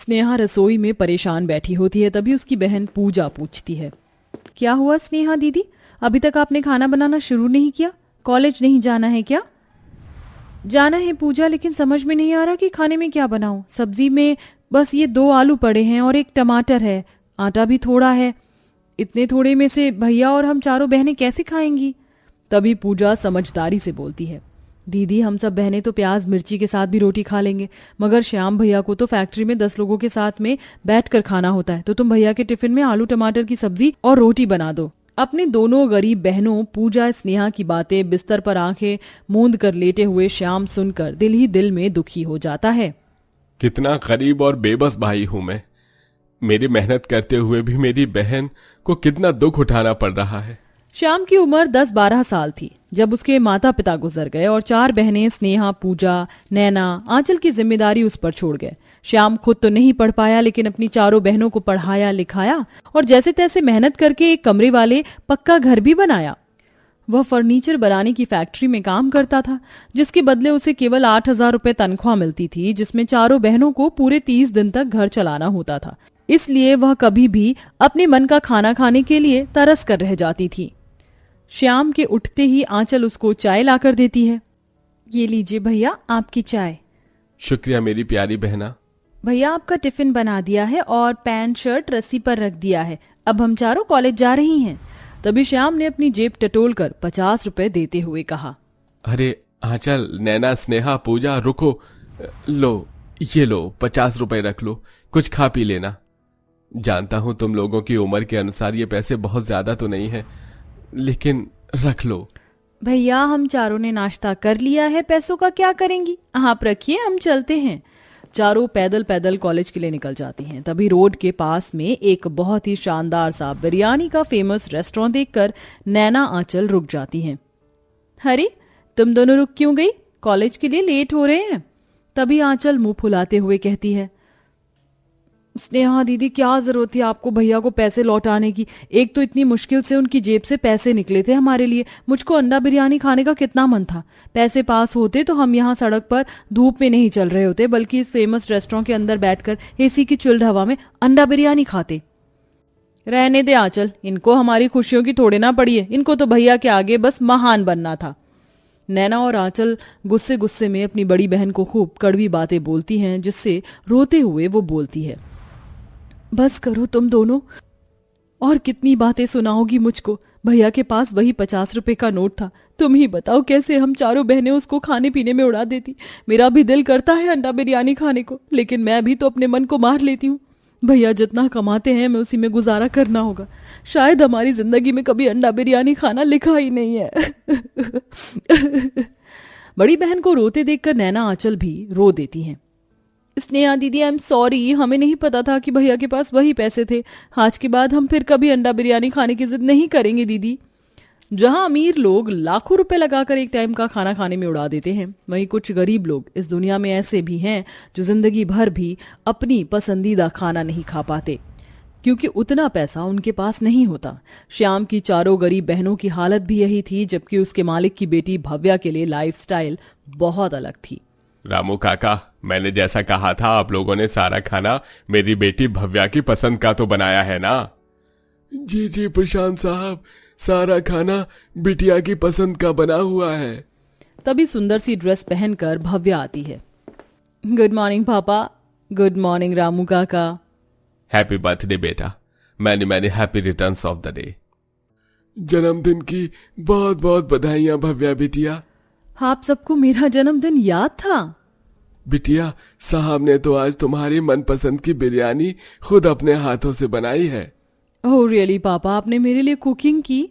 स्नेहा रसोई में परेशान बैठी होती है। तभी उसकी बहन पूजा पूछती है, क्या हुआ स्नेहा दीदी, अभी तक आपने खाना बनाना शुरू नहीं किया? कॉलेज नहीं जाना है क्या? जाना है पूजा, लेकिन समझ में नहीं आ रहा कि खाने में क्या बनाऊं। सब्जी में बस ये 2 आलू पड़े हैं और 1 टमाटर है, आटा भी थोड़ा है। इतने थोड़े में से भैया और हम चारों बहनें कैसे खाएंगी? तभी पूजा समझदारी से बोलती है, दीदी हम सब बहनें तो प्याज मिर्ची के साथ भी रोटी खा लेंगे, मगर श्याम भैया को तो फैक्ट्री में 10 लोगों के साथ में बैठकर खाना होता है, तो तुम भैया के टिफिन में आलू टमाटर की सब्जी और रोटी बना दो। अपने दोनों गरीब बहनों पूजा स्नेहा की बातें बिस्तर पर आंखें मूंद कर लेटे हुए श्याम सुनकर दिल ही दिल में दुखी हो जाता है। कितना गरीब और बेबस भाई हूं मैं। मेरी मेहनत करते हुए भी मेरी बहन को कितना दुख उठाना पड़ रहा है। श्याम की उम्र 10-12 साल थी जब उसके माता पिता गुजर गए और 4 बहनें स्नेहा, पूजा, नैना, आंचल की जिम्मेदारी उस पर छोड़ गए। श्याम खुद तो नहीं पढ़ पाया, लेकिन अपनी चारों बहनों को पढ़ाया लिखाया और जैसे तैसे मेहनत करके एक कमरे वाले पक्का घर भी बनाया। वह फर्नीचर बनाने की फैक्ट्री में काम करता था, जिसके बदले उसे केवल 8,000 रुपए तनख्वाह मिलती थी, जिसमें चारों बहनों को पूरे 30 दिन तक घर चलाना होता था। इसलिए वह कभी भी अपने मन का खाना खाने के लिए तरस कर रह जाती थी। श्याम के उठते ही आंचल उसको चाय लाकर देती है। ये लीजिए भैया आपकी चाय। शुक्रिया मेरी प्यारी बहना। भैया आपका टिफिन बना दिया है और पैंट शर्ट रस्सी पर रख दिया है, अब हम चारों कॉलेज जा रही हैं। तभी श्याम ने अपनी जेब टटोलकर 50 रुपए देते हुए कहा, अरे आंचल, नैना, स्नेहा, पूजा, रुको, लो ये लो 50 रुपए रख लो, कुछ खा पी लेना। जानता हूं तुम लोगों की उम्र के अनुसार ये पैसे बहुत ज्यादा तो नहीं है, लेकिन रख लो। भैया हम चारों ने नाश्ता कर लिया है, पैसों का क्या करेंगी, आप रखिए हम चलते हैं। चारों पैदल पैदल कॉलेज के लिए निकल जाती हैं। तभी रोड के पास में एक बहुत ही शानदार सा बिरयानी का फेमस रेस्टोरेंट देखकर नैना, आंचल रुक जाती हैं। अरे तुम दोनों रुक क्यों गई, कॉलेज के लिए लेट हो रहे हैं। तभी आंचल मुंह फुलाते हुए कहती है, स्नेहा दीदी क्या जरूरत थी आपको भैया को पैसे लौटाने की, एक तो इतनी मुश्किल से उनकी जेब से पैसे निकले थे हमारे लिए। मुझको अंडा बिरयानी खाने का कितना मन था, पैसे पास होते तो हम यहाँ सड़क पर धूप में नहीं चल रहे होते, बल्कि इस फेमस रेस्टोरेंट के अंदर बैठकर एसी की चिल्ड हवा में अंडा बिरयानी खाते। रहने दे आंचल, इनको हमारी खुशियों की थोड़े ना पड़ी है, इनको तो भैया के आगे बस महान बनना था। नैना और आंचल गुस्से गुस्से में अपनी बड़ी बहन को खूब कड़वी बातें बोलती हैं, जिससे रोते हुए वो बोलती है, बस करो तुम दोनों, और कितनी बातें सुनाओगी मुझको। भैया के पास वही 50 रुपए का नोट था, तुम ही बताओ कैसे हम चारों बहनें उसको खाने पीने में उड़ा देती। मेरा भी दिल करता है अंडा बिरयानी खाने को, लेकिन मैं भी तो अपने मन को मार लेती हूँ। भैया जितना कमाते हैं मैं उसी में गुजारा करना होगा, शायद हमारी जिंदगी में कभी अंडा बिरयानी खाना लिखा ही नहीं है। बड़ी बहन को रोते देखकर नैना, आंचल भी रो देती हैं। स्नेहा दीदी आई एम सॉरी, हमें नहीं पता था कि भैया के पास वही पैसे थे। आज के बाद हम फिर कभी अंडा बिरयानी खाने की जिद नहीं करेंगे दीदी। जहां अमीर लोग लाखों रुपए लगाकर एक टाइम का खाना खाने में उड़ा देते हैं, वहीं कुछ गरीब लोग इस दुनिया में ऐसे भी हैं जो जिंदगी भर भी अपनी पसंदीदा खाना नहीं खा पाते, क्योंकि उतना पैसा उनके पास नहीं होता। श्याम की चारों गरीब बहनों की हालत भी यही थी, जबकि उसके मालिक की बेटी भव्या के लिए लाइफस्टाइल बहुत अलग थी। रामू काका, मैंने जैसा कहा था आप लोगों ने सारा खाना मेरी बेटी भव्या की पसंद का तो बनाया है ना? जी जी प्रशांत साहब, सारा खाना बिटिया की पसंद का बना हुआ है। तभी सुंदर सी ड्रेस पहनकर भव्या आती है। गुड मॉर्निंग पापा। गुड मॉर्निंग रामू काका। हैप्पी बर्थडे बेटा, many many happy returns of the day. जन्मदिन की बहुत बहुत बधाइयां भव्या बिटिया। आप सबको मेरा जन्मदिन याद था? बिटिया, साहब ने तो आज तुम्हारी मनपसंद की बिरयानी खुद अपने हाथों से बनाई है। ओह रियली पापा, आपने मेरे लिए कुकिंग की?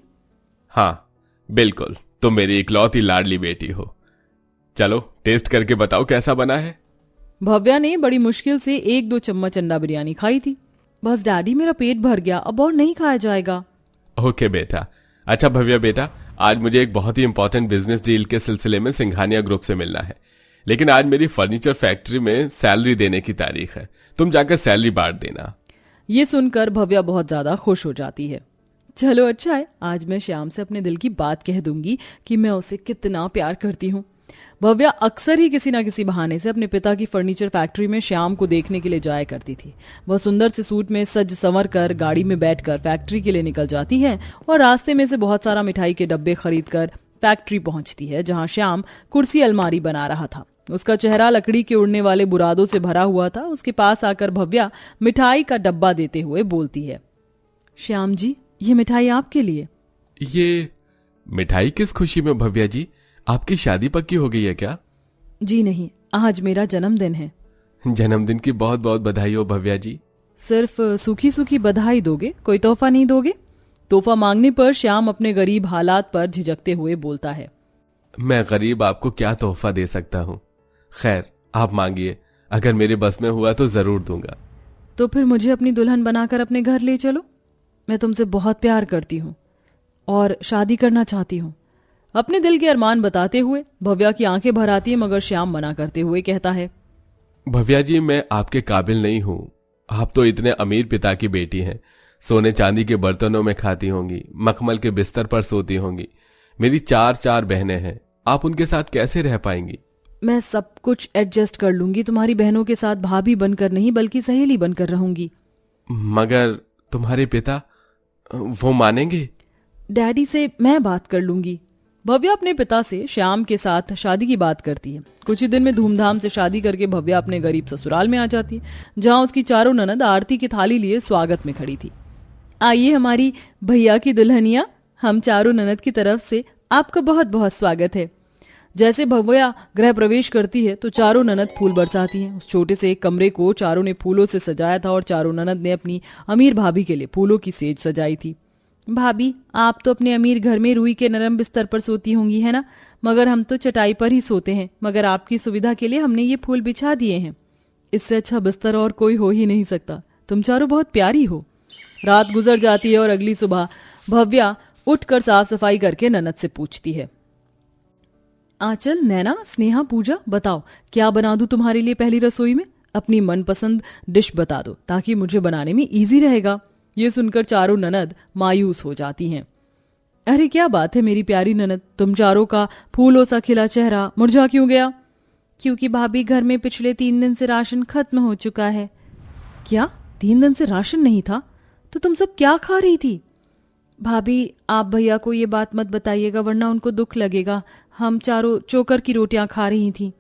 हाँ बिल्कुल, तुम मेरी इकलौती लाडली बेटी हो। चलो टेस्ट करके बताओ कैसा बना है। भव्या ने बड़ी मुश्किल से 1-2 चम्मच अंडा बिरयानी खाई थी। बस डैडी मेरा पेट भर गया, अब और नहीं खाया जाएगा। ओके बेटा। अच्छा भव्या बेटा, आज मुझे एक बहुत ही इंपॉर्टेंट बिजनेस डील के सिलसिले में सिंघानिया ग्रुप से मिलना है, लेकिन आज मेरी फर्नीचर फैक्ट्री में सैलरी देने की तारीख है, तुम जाकर सैलरी बांट देना। ये सुनकर भव्या बहुत ज्यादा खुश हो जाती है। चलो अच्छा है, आज मैं श्याम से अपने दिल की बात कह दूंगी कि मैं उसे कितना प्यार करती हूँ। भव्या अक्सर ही किसी न किसी बहाने से अपने पिता की फर्नीचर फैक्ट्री में श्याम को देखने के लिए जाया करती थी। वह सुंदर से सूट में सज संवर कर गाड़ी में बैठकर फैक्ट्री के लिए निकल जाती है और रास्ते में से बहुत सारा मिठाई के डब्बे खरीदकर फैक्ट्री पहुंचती है, जहां श्याम कुर्सी अलमारी बना रहा था। उसका चेहरा लकड़ी के उड़ने वाले बुरादों से भरा हुआ था। उसके पास आकर भव्या मिठाई का डब्बा देते हुए बोलती है, श्याम जी, ये मिठाई आपके लिए। ये मिठाई किस खुशी में भव्या जी? आपकी शादी पक्की हो गई है क्या? जी नहीं, आज मेरा जन्मदिन है। जन्मदिन की बहुत बहुत बधाई हो भव्या जी। सिर्फ सूखी सूखी बधाई दोगे, कोई तोहफा नहीं दोगे? तोहफा मांगने पर श्याम अपने गरीब हालात पर झिझकते हुए बोलता है, मैं गरीब आपको क्या तोहफा दे सकता हूँ? खैर, आप मांगिए, अगर मेरे बस में हुआ तो जरूर दूंगा। तो फिर मुझे अपनी दुल्हन बनाकर अपने घर ले चलो। मैं तुमसे बहुत प्यार करती हूँ और शादी करना चाहती हूँ। अपने दिल के अरमान बताते हुए भव्या की आंखें भर आती है, मगर श्याम मना करते हुए कहता है, भव्या जी, मैं आपके काबिल नहीं हूँ। आप तो इतने अमीर पिता की बेटी हैं। सोने चांदी के बर्तनों में खाती होंगी, मखमल के बिस्तर पर सोती होंगी। मेरी चार बहनें हैं, आप उनके साथ कैसे रह पाएंगी? मैं सब कुछ एडजस्ट कर लूंगी। तुम्हारी बहनों के साथ भाभी बनकर नहीं, बल्कि सहेली बनकर रहूंगी। मगर तुम्हारे पिता, वो मानेंगे? डैडी से मैं बात कर लूंगी। भव्या अपने पिता से श्याम के साथ शादी की बात करती है। कुछ ही दिन में धूमधाम से शादी करके भव्या अपने गरीब ससुराल में आ जाती है, जहां उसकी चारों ननद आरती की थाली लिए स्वागत में खड़ी थी। आइए हमारी भैया की दुल्हनिया, हम चारों ननद की तरफ से आपका बहुत बहुत स्वागत है। जैसे भव्या गृह प्रवेश करती है तो चारों ननद फूल बरसाती हैं। उस छोटे से एक कमरे को चारों ने फूलों से सजाया था और चारों ननद ने अपनी अमीर भाभी के लिए फूलों की सेज सजाई थी। भाभी, आप तो अपने अमीर घर में रुई के नरम बिस्तर पर सोती होंगी, है ना? मगर हम तो चटाई पर ही सोते हैं। मगर आपकी सुविधा के लिए हमने ये फूल बिछा दिए हैं। इससे अच्छा बिस्तर और कोई हो ही नहीं सकता। तुम चारों बहुत प्यारी हो। रात गुजर जाती है और अगली सुबह भव्या उठकर साफ सफाई करके ननद से पूछती है, आंचल, नैना, स्नेहा, पूजा, बताओ क्या बना दूं तुम्हारे लिए पहली रसोई में? अपनी मनपसंद डिश बता दो ताकि मुझे बनाने में इजी रहेगा। ये सुनकर चारों ननद मायूस हो जाती हैं। अरे क्या बात है मेरी प्यारी ननद, तुम चारों का फूलों सा खिला चेहरा मुरझा क्यों गया? क्योंकि भाभी, घर में पिछले 3 दिन से राशन खत्म हो चुका है। क्या 3 दिन से राशन नहीं था? तो तुम सब क्या खा रही थी? भाभी, आप भैया को ये बात मत बताइएगा, वरना उनको दुख लगेगा। हम चारों चोकर की रोटियां खा रही थी।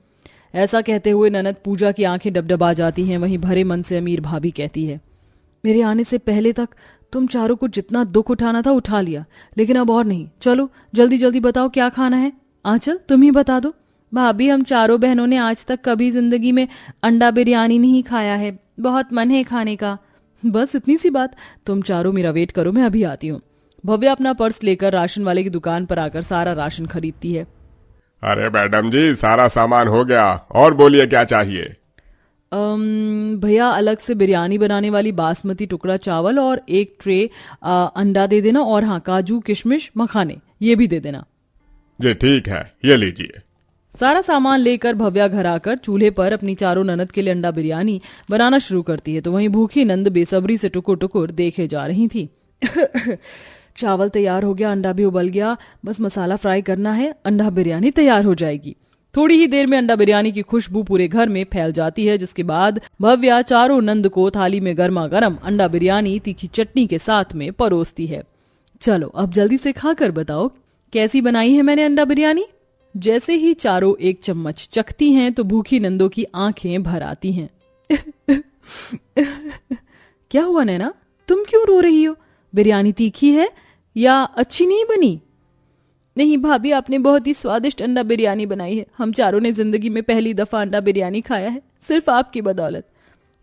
ऐसा कहते हुए ननद पूजा की आंखें डबडबा जाती हैं। वहीं भरे मन से अमीर भाभी कहती है, मेरे आने से पहले तक तुम चारों को जितना दुख उठाना था उठा लिया, लेकिन अब और नहीं। चलो जल्दी जल्दी बताओ क्या खाना है। आंचल, तुम ही बता दो। भाभी, हम चारों बहनों ने आज तक कभी जिंदगी में अंडा बिरयानी नहीं खाया है। बहुत मन है खाने का। बस इतनी सी बात। तुम चारों मेरा वेट करो, मैं अभी आती हूँ। भव्या अपना पर्स लेकर राशन वाले की दुकान पर आकर सारा राशन खरीदती है। अरे मैडम जी, सारा सामान हो गया, और बोलिए क्या चाहिए? भैया, अलग से बिरयानी बनाने वाली बासमती टुकड़ा चावल और एक ट्रे अंडा दे देना, और हाँ, काजू किशमिश मखाने ये भी दे देना। जी ठीक है, ये लीजिए। सारा सामान लेकर भव्या घर आकर चूल्हे पर अपनी चारों ननद के लिए अंडा बिरयानी बनाना शुरू करती है। तो वहीं भूखी नंद बेसब्री से टुकुर टुकुर देखे जा रही थी। चावल तैयार हो गया, अंडा भी उबल गया, बस मसाला फ्राई करना है, अंडा बिरयानी तैयार हो जाएगी। थोड़ी ही देर में अंडा बिरयानी की खुशबू पूरे घर में फैल जाती है, जिसके बाद भव्या चारों नंद को थाली में गर्मा गर्म अंडा बिरयानी तीखी चटनी के साथ में परोसती है। चलो अब जल्दी से खाकर बताओ कैसी बनाई है मैंने अंडा बिरयानी। जैसे ही चारों एक चम्मच चखती हैं तो भूखी नंदों की आंखें भर आती हैं। क्या हुआ नैना, तुम क्यों रो रही हो? बिरयानी तीखी है या अच्छी नहीं बनी? नहीं भाभी, आपने बहुत ही स्वादिष्ट अंडा बिरयानी बनाई है। हम चारों ने जिंदगी में पहली दफा अंडा बिरयानी खाया है, सिर्फ आपकी बदौलत।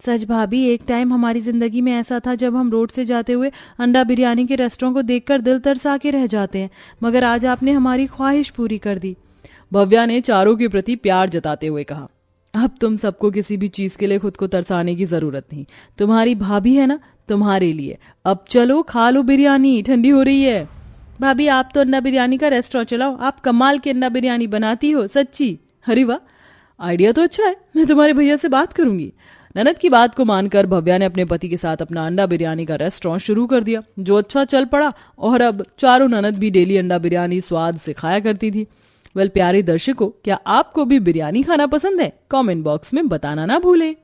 सच भाभी, एक टाइम हमारी जिंदगी में ऐसा था जब हम रोड से जाते हुए अंडा बिरयानी के रेस्टोरेंट को देखकर दिल तरसा के रह जाते हैं, मगर आज आपने हमारी ख्वाहिश पूरी कर दी। भव्या ने चारों के प्रति प्यार जताते हुए कहा, अब तुम सबको किसी भी चीज के लिए खुद को तरसाने की जरूरत नहीं। तुम्हारी भाभी है ना, तुम्हारे लिए। अब चलो खा लो बिरयानी, ठंडी हो रही है। भाभी, आप तो अंडा बिरयानी का रेस्टोरेंट चलाओ, आप कमाल की अंडा बिरयानी बनाती हो सच्ची। अरे वाह, आइडिया तो अच्छा है, मैं तुम्हारे भैया से बात करूंगी। ननद की बात को मानकर भव्या ने अपने पति के साथ अपना अंडा बिरयानी का रेस्टोरेंट शुरू कर दिया, जो अच्छा चल पड़ा। और अब चारों ननद भी डेली अंडा बिरयानी स्वाद से खाया करती थी। वेल प्यारे दर्शकों, क्या आपको भी बिरयानी खाना पसंद है? कमेंट बॉक्स में बताना ना भूलें।